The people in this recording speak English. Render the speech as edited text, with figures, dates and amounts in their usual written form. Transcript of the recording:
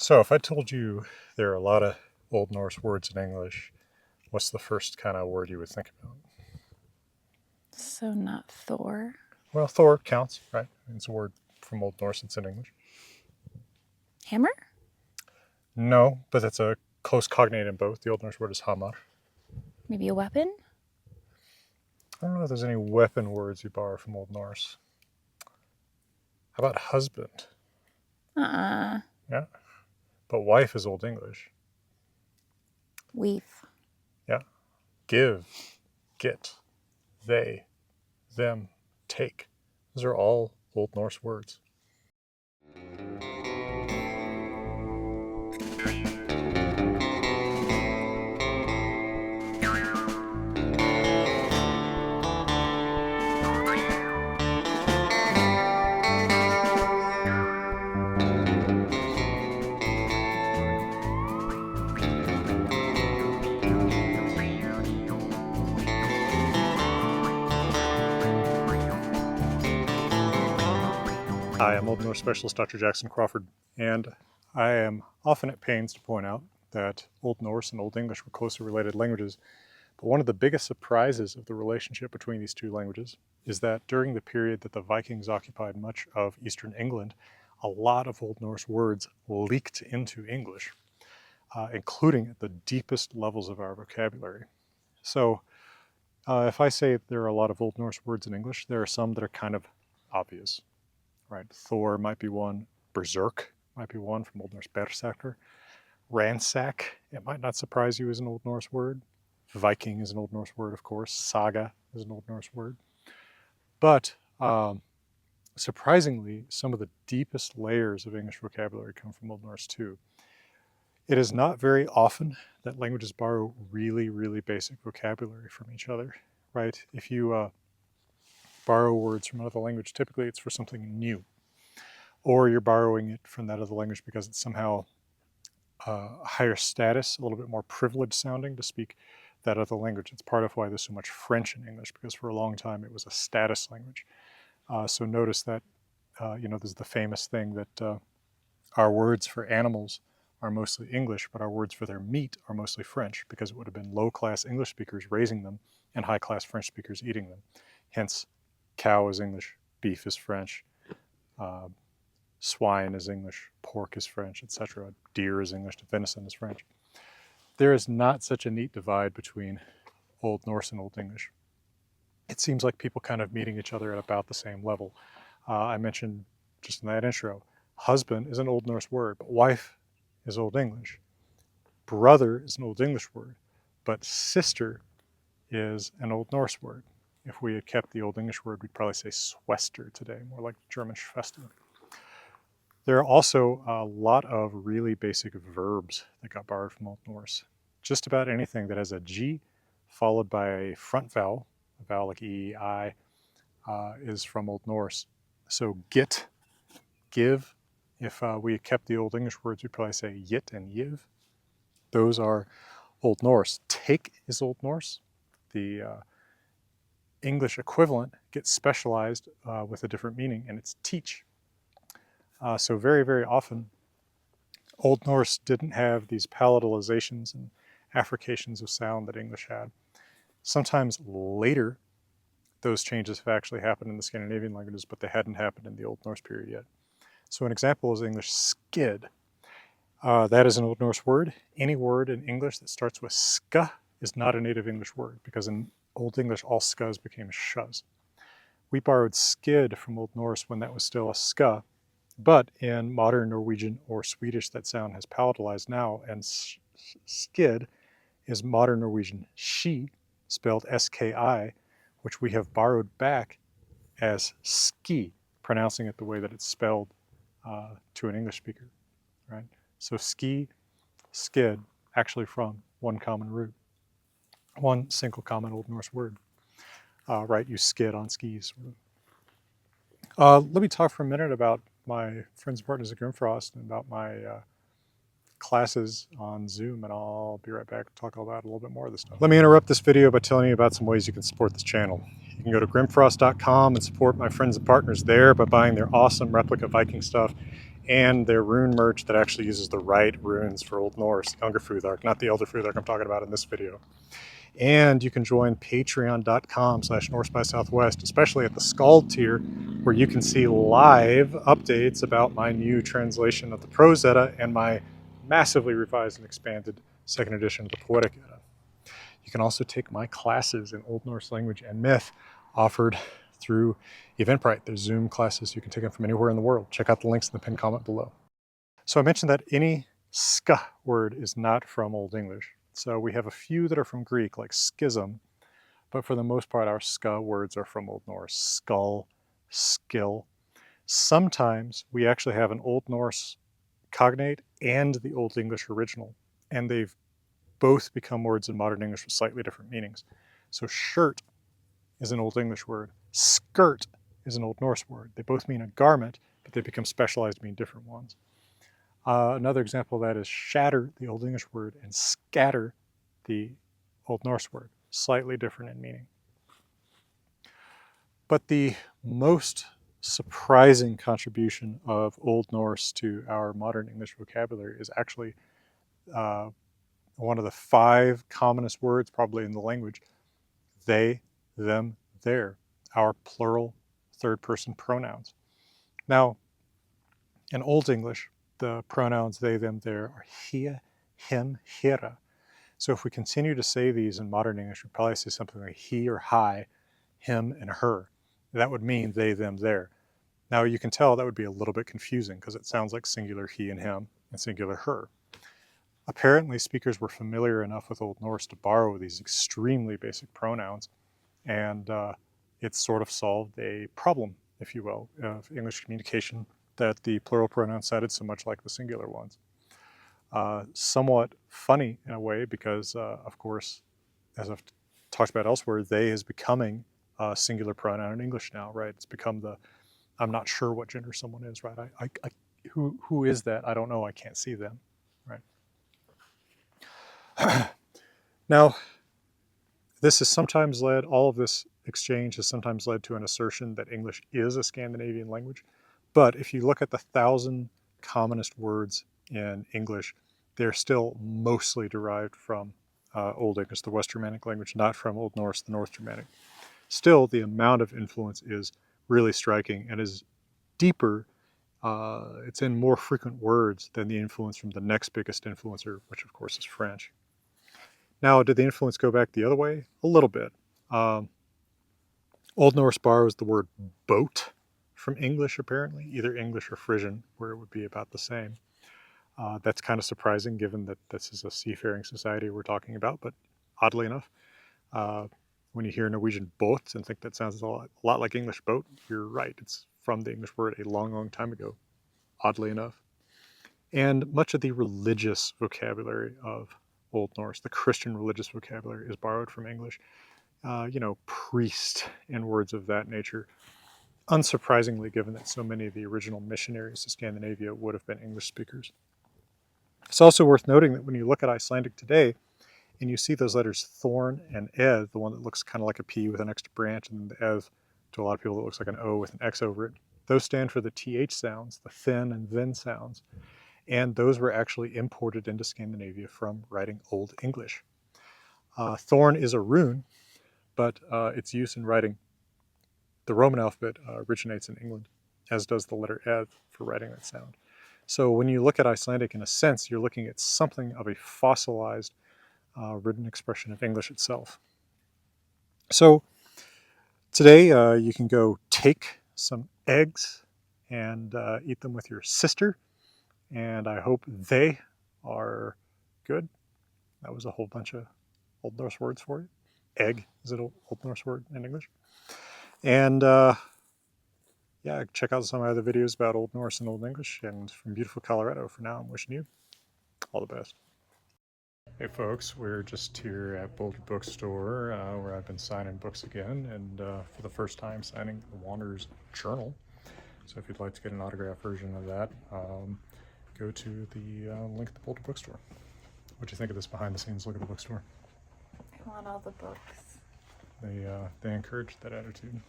So if I told you there are a lot of Old Norse words in English, what's the first kind of word you would think about? So not Thor. Well, Thor counts, right? It's a word from Old Norse, it's in English. Hammer? No, but that's a close cognate in both. The Old Norse word is hamar. Maybe a weapon? I don't know if there's any weapon words you borrow from Old Norse. How about husband? Uh-uh. Yeah, but wife is Old English. Weave. Yeah, give, get, they, them, take. Those are all Old Norse words. Hi, I'm Old Norse Specialist Dr. Jackson Crawford, and I am often at pains to point out that Old Norse and Old English were closely related languages, but one of the biggest surprises of the relationship between these two languages is that during the period that the Vikings occupied much of eastern England, a lot of Old Norse words leaked into English, including at the deepest levels of our vocabulary. So if I say there are a lot of Old Norse words in English, there are some that are kind of obvious. Right, Thor might be one, berserk might be one from Old Norse berserker, ransack, it might not surprise you, is an Old Norse word. Viking is an Old Norse word, of course. Saga is an Old Norse word. But surprisingly, some of the deepest layers of English vocabulary come from Old Norse too. It is not very often that languages borrow really, really basic vocabulary from each other, right? If you borrow words from another language, typically it's for something new, or you're borrowing it from that other language because it's somehow higher status, a little bit more privileged sounding to speak that other language. It's part of why there's so much French in English, because for a long time it was a status language. So notice that, there's the famous thing that our words for animals are mostly English, but our words for their meat are mostly French, because it would have been low-class English speakers raising them and high-class French speakers eating them. Hence, cow is English, beef is French, swine is English, pork is French, etc. Deer is English, venison is French. There is not such a neat divide between Old Norse and Old English. It seems like people kind of meeting each other at about the same level. I mentioned just in that intro, husband is an Old Norse word, but wife is Old English. Brother is an Old English word, but sister is an Old Norse word. If we had kept the Old English word, we'd probably say Schwester today, more like German Schwester. There are also a lot of really basic verbs that got borrowed from Old Norse. Just about anything that has a G followed by a front vowel, a vowel like E, I, is from Old Norse. So get, give, if we kept the Old English words, we'd probably say yit and yiv. Those are Old Norse. Take is Old Norse. The English equivalent gets specialized with a different meaning, and it's teach. So very, very often, Old Norse didn't have these palatalizations and affrications of sound that English had. Sometimes later, those changes have actually happened in the Scandinavian languages, but they hadn't happened in the Old Norse period yet. So an example is English skid. That is an Old Norse word. Any word in English that starts with ska is not a native English word, because in Old English, all skas became shus. We borrowed skid from Old Norse when that was still a ska, but in modern Norwegian or Swedish, that sound has palatalized now, and skid is modern Norwegian ski, spelled S-K-I, which we have borrowed back as ski, pronouncing it the way that it's spelled to an English speaker, right? So ski, skid, actually from one common root, one single common Old Norse word, right? You skid on skis. Let me talk for a minute about my friends and partners at Grimfrost and about my classes on Zoom, and I'll be right back to talk about a little bit more of this stuff. Let me interrupt this video by telling you about some ways you can support this channel. You can go to grimfrost.com and support my friends and partners there by buying their awesome replica Viking stuff and their rune merch that actually uses the right runes for Old Norse, Younger Futhark, not the Elder Futhark I'm talking about in this video. And you can join patreon.com/Norse by Southwest, especially at the Scald tier, where you can see live updates about my new translation of the Prose Edda and my massively revised and expanded second edition of the Poetic Edda. You can also take my classes in Old Norse language and myth offered through Eventbrite. There's Zoom classes. You can take them from anywhere in the world. Check out the links in the pinned comment below. So I mentioned that any ska word is not from Old English. So we have a few that are from Greek, like schism, but for the most part, our ska words are from Old Norse. Skull, skill. Sometimes we actually have an Old Norse cognate and the Old English original, and they've both become words in modern English with slightly different meanings. So shirt is an Old English word. Skirt is an Old Norse word. They both mean a garment, but they become specialized to mean different ones. Another example of that is shatter, the Old English word, and scatter, the Old Norse word, slightly different in meaning. But the most surprising contribution of Old Norse to our modern English vocabulary is actually one of the 5 commonest words probably in the language: they, them, their, our plural third-person pronouns. Now, in Old English, the pronouns they, them, their are he, him, hera. So if we continue to say these in modern English, we'd probably say something like he or hi, him, and her. That would mean they, them, their. Now you can tell that would be a little bit confusing because it sounds like singular he and him and singular her. Apparently, speakers were familiar enough with Old Norse to borrow these extremely basic pronouns, and it sort of solved a problem, if you will, of English communication that the plural pronouns sounded so much like the singular ones. Somewhat funny in a way because, of course, as I've talked about elsewhere, they is becoming a singular pronoun in English now, right? It's become the, I'm not sure what gender someone is, right? Who is that? I don't know. I can't see them, right? Now, this has sometimes led, all of this exchange has sometimes led to an assertion that English is a Scandinavian language. But if you look at the 1,000 commonest words in English, they're still mostly derived from Old English, the West Germanic language, not from Old Norse, the North Germanic. Still, the amount of influence is really striking and is deeper. It's in more frequent words than the influence from the next biggest influencer, which of course is French. Now, did the influence go back the other way? A little bit. Old Norse borrows the word boat from English, apparently, either English or Frisian, where it would be about the same. That's kind of surprising given that this is a seafaring society we're talking about, but oddly enough, when you hear Norwegian boat and think that sounds a lot like English boat, you're right. It's from the English word a long, long time ago, oddly enough. And much of the religious vocabulary of Old Norse, the Christian religious vocabulary, is borrowed from English. Priest and words of that nature. Unsurprisingly, given that so many of the original missionaries to Scandinavia would have been English speakers. It's also worth noting that when you look at Icelandic today, and you see those letters thorn and eth, the one that looks kind of like a P with an extra branch, and then the eth, to a lot of people, it looks like an O with an X over it. Those stand for the TH sounds, the thin and then sounds. And those were actually imported into Scandinavia from writing Old English. Thorn is a rune, but its use in writing the Roman alphabet originates in England, as does the letter eth for writing that sound. So when you look at Icelandic, in a sense, you're looking at something of a fossilized written expression of English itself. So today you can go take some eggs and eat them with your sister, and I hope they are good. That was a whole bunch of Old Norse words for you. Egg is an Old Norse word in English. And yeah, check out some of my other videos about Old Norse and Old English. And from beautiful Colorado, for now, I'm wishing you all the best. Hey folks, we're just here at Boulder Bookstore where I've been signing books again, and for the first time signing the Wanderer's Journal. So if you'd like to get an autographed version of that, go to the link at the Boulder Bookstore. What do you think of this behind the scenes look at the bookstore? I want all the books. They encourage that attitude.